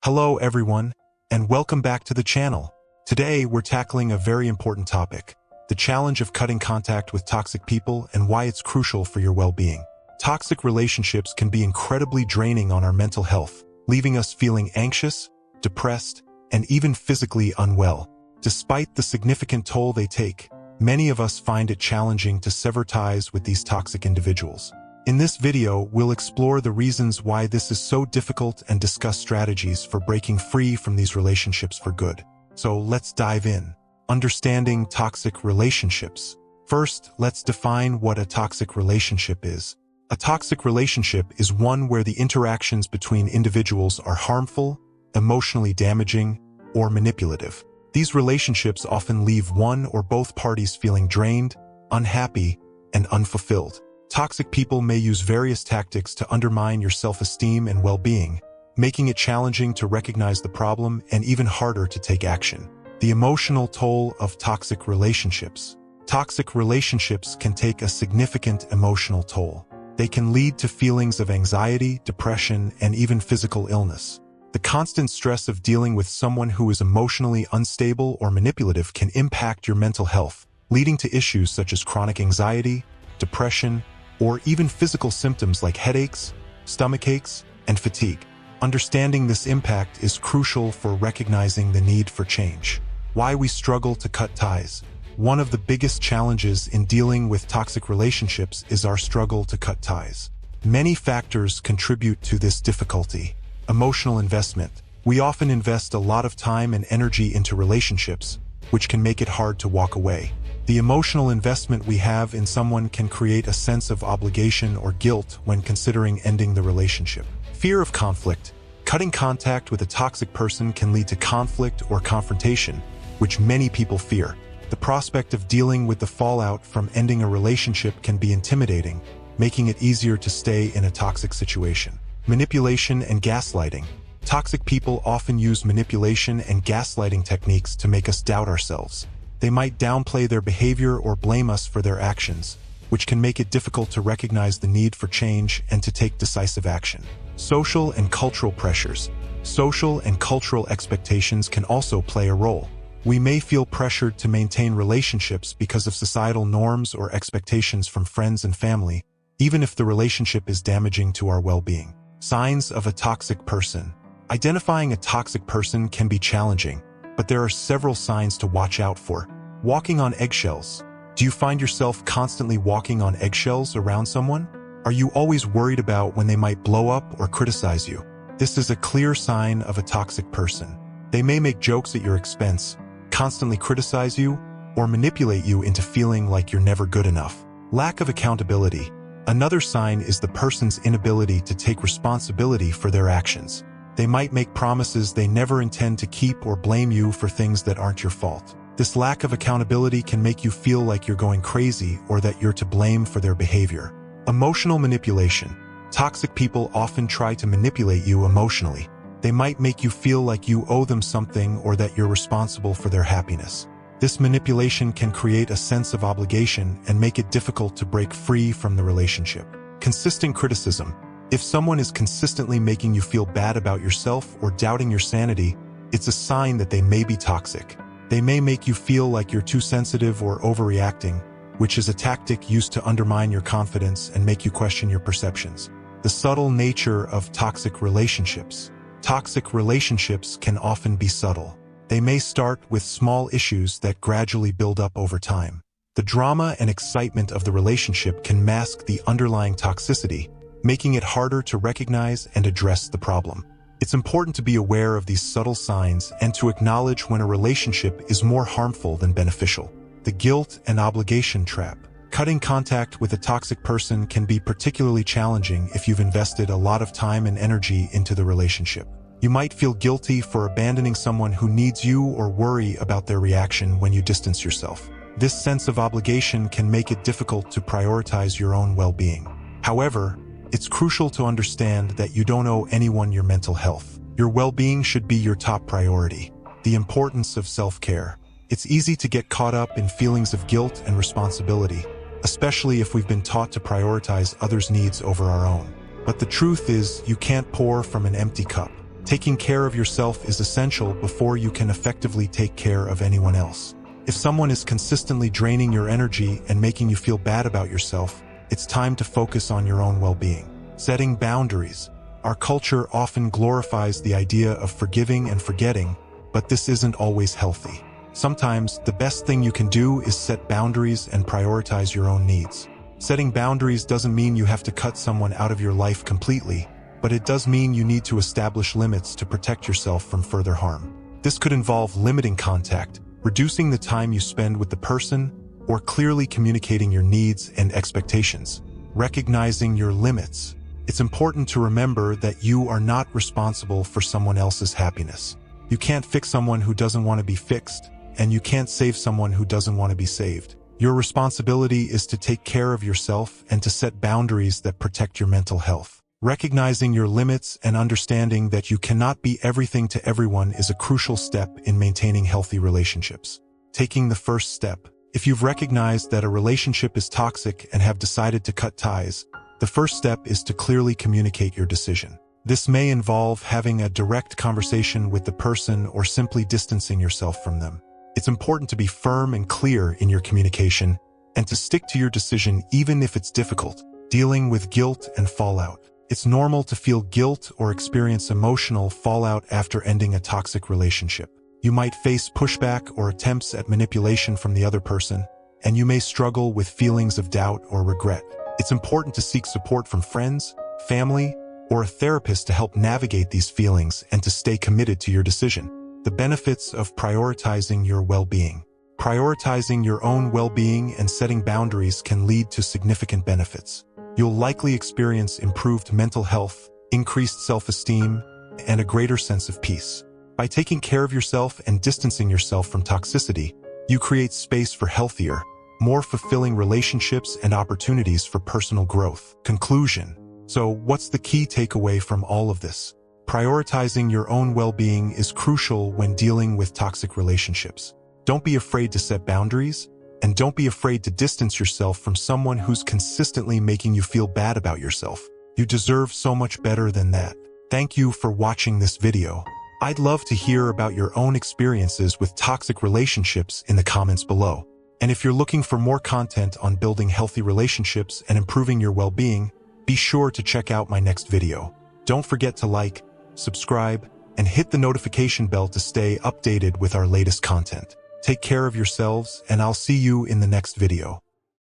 Hello everyone, and welcome back to the channel. Today we're tackling a very important topic, the challenge of cutting contact with toxic people and why it's crucial for your well-being. Toxic relationships can be incredibly draining on our mental health, leaving us feeling anxious, depressed, and even physically unwell. Despite the significant toll they take, many of us find it challenging to sever ties with these toxic individuals. In this video, we'll explore the reasons why this is so difficult and discuss strategies for breaking free from these relationships for good. So let's dive in. Understanding toxic relationships. First, let's define what a toxic relationship is. A toxic relationship is one where the interactions between individuals are harmful, emotionally damaging, or manipulative. These relationships often leave one or both parties feeling drained, unhappy, and unfulfilled. Toxic people may use various tactics to undermine your self-esteem and well-being, making it challenging to recognize the problem and even harder to take action. The emotional toll of toxic relationships. Toxic relationships can take a significant emotional toll. They can lead to feelings of anxiety, depression, and even physical illness. The constant stress of dealing with someone who is emotionally unstable or manipulative can impact your mental health, leading to issues such as chronic anxiety, depression, or even physical symptoms like headaches, stomach aches, and fatigue. Understanding this impact is crucial for recognizing the need for change. Why we struggle to cut ties. One of the biggest challenges in dealing with toxic relationships is our struggle to cut ties. Many factors contribute to this difficulty. Emotional investment. We often invest a lot of time and energy into relationships, which can make it hard to walk away. The emotional investment we have in someone can create a sense of obligation or guilt when considering ending the relationship. Fear of conflict. Cutting contact with a toxic person can lead to conflict or confrontation, which many people fear. The prospect of dealing with the fallout from ending a relationship can be intimidating, making it easier to stay in a toxic situation. Manipulation and gaslighting. Toxic people often use manipulation and gaslighting techniques to make us doubt ourselves. They might downplay their behavior or blame us for their actions, which can make it difficult to recognize the need for change and to take decisive action. Social and cultural pressures. Social and cultural expectations can also play a role. We may feel pressured to maintain relationships because of societal norms or expectations from friends and family, even if the relationship is damaging to our well-being. Signs of a toxic person. Identifying a toxic person can be challenging, but there are several signs to watch out for. Walking on eggshells. Do you find yourself constantly walking on eggshells around someone? Are you always worried about when they might blow up or criticize you? This is a clear sign of a toxic person. They may make jokes at your expense, constantly criticize you, or manipulate you into feeling like you're never good enough. Lack of accountability. Another sign is the person's inability to take responsibility for their actions. They might make promises they never intend to keep or blame you for things that aren't your fault. This lack of accountability can make you feel like you're going crazy or that you're to blame for their behavior. Emotional manipulation. Toxic people often try to manipulate you emotionally. They might make you feel like you owe them something or that you're responsible for their happiness. This manipulation can create a sense of obligation and make it difficult to break free from the relationship. Consistent criticism. If someone is consistently making you feel bad about yourself or doubting your sanity, it's a sign that they may be toxic. They may make you feel like you're too sensitive or overreacting, which is a tactic used to undermine your confidence and make you question your perceptions. The subtle nature of toxic relationships. Toxic relationships can often be subtle. They may start with small issues that gradually build up over time. The drama and excitement of the relationship can mask the underlying toxicity, making it harder to recognize and address the problem. It's important to be aware of these subtle signs and to acknowledge when a relationship is more harmful than beneficial. The guilt and obligation trap. Cutting contact with a toxic person can be particularly challenging if you've invested a lot of time and energy into the relationship. You might feel guilty for abandoning someone who needs you or worry about their reaction when you distance yourself. This sense of obligation can make it difficult to prioritize your own well-being. However, it's crucial to understand that you don't owe anyone your mental health. Your well-being should be your top priority. The importance of self-care. It's easy to get caught up in feelings of guilt and responsibility, especially if we've been taught to prioritize others' needs over our own. But the truth is, you can't pour from an empty cup. Taking care of yourself is essential before you can effectively take care of anyone else. If someone is consistently draining your energy and making you feel bad about yourself, it's time to focus on your own well-being. Setting boundaries. Our culture often glorifies the idea of forgiving and forgetting, but this isn't always healthy. Sometimes, the best thing you can do is set boundaries and prioritize your own needs. Setting boundaries doesn't mean you have to cut someone out of your life completely, but it does mean you need to establish limits to protect yourself from further harm. This could involve limiting contact, reducing the time you spend with the person, or clearly communicating your needs and expectations. Recognizing your limits. It's important to remember that you are not responsible for someone else's happiness. You can't fix someone who doesn't want to be fixed, and you can't save someone who doesn't want to be saved. Your responsibility is to take care of yourself and to set boundaries that protect your mental health. Recognizing your limits and understanding that you cannot be everything to everyone is a crucial step in maintaining healthy relationships. Taking the first step. If you've recognized that a relationship is toxic and have decided to cut ties, the first step is to clearly communicate your decision. This may involve having a direct conversation with the person or simply distancing yourself from them. It's important to be firm and clear in your communication and to stick to your decision even if it's difficult. Dealing with guilt and fallout. It's normal to feel guilt or experience emotional fallout after ending a toxic relationship. You might face pushback or attempts at manipulation from the other person, and you may struggle with feelings of doubt or regret. It's important to seek support from friends, family, or a therapist to help navigate these feelings and to stay committed to your decision. The benefits of prioritizing your well-being. Prioritizing your own well-being and setting boundaries can lead to significant benefits. You'll likely experience improved mental health, increased self-esteem, and a greater sense of peace. By taking care of yourself and distancing yourself from toxicity, you create space for healthier, more fulfilling relationships and opportunities for personal growth. Conclusion. So, what's the key takeaway from all of this? Prioritizing your own well-being is crucial when dealing with toxic relationships. Don't be afraid to set boundaries, and don't be afraid to distance yourself from someone who's consistently making you feel bad about yourself. You deserve so much better than that. Thank you for watching this video. I'd love to hear about your own experiences with toxic relationships in the comments below. And if you're looking for more content on building healthy relationships and improving your well-being, be sure to check out my next video. Don't forget to like, subscribe, and hit the notification bell to stay updated with our latest content. Take care of yourselves, and I'll see you in the next video.